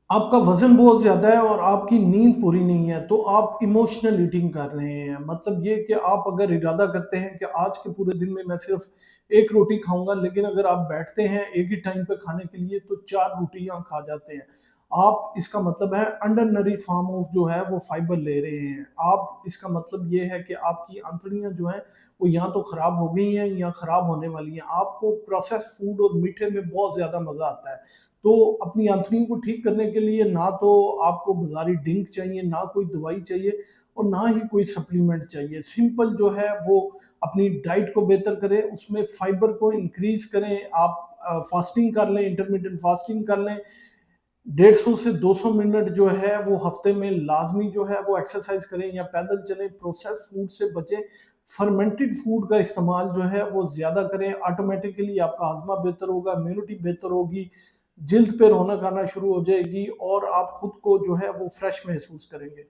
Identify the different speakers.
Speaker 1: आपका वज़न बहुत ज़्यादा है और आपकी नींद पूरी नहीं है, तो आप इमोशनल ईटिंग कर रहे हैं। मतलब ये कि आप अगर इरादा करते हैं कि आज के पूरे दिन में मैं सिर्फ़ 1 रोटी खाऊँगा, लेकिन अगर आप बैठते हैं एक ही टाइम पे खाने के लिए तो 4 रोटियाँ खा जाते हैं। आप इसका मतलब है अंडरनरी फ़ॉर्म ऑफ जो है वो फाइबर ले रहे हैं। आप इसका मतलब ये है कि आपकी आंतड़ियाँ जो हैं वो या तो ख़राब हो गई हैं या ख़राब होने वाली हैं। आपको प्रोसेस्ड फूड और मीठे में बहुत ज़्यादा मज़ा आता है। तो अपनी आंतड़ियों को ठीक करने के लिए ना तो आपको बाज़ारी ड्रिंक चाहिए, ना कोई दवाई चाहिए और ना ही कोई सप्लीमेंट चाहिए। सिंपल जो है वो अपनी डाइट को बेहतर करें, उसमें फाइबर को इंक्रीज़ करें। आप फास्टिंग कर लें, इंटरमिटेंट फास्टिंग कर लें। 150 से 200 मिनट जो है वो हफ्ते में लाज़मी जो है वो एक्सरसाइज़ करें या पैदल चलें, प्रोसेस्ड फूड से बचें। फर्मेंटेड फूड का इस्तेमाल जो है वो ज़्यादा करें, ऑटोमैटिकली आपका हाज़मा बेहतर होगा, इम्यूनिटी बेहतर होगी, जल्द पे रौनक आना शुरू हो जाएगी और आप खुद को जो है वो फ्रेश महसूस करेंगे।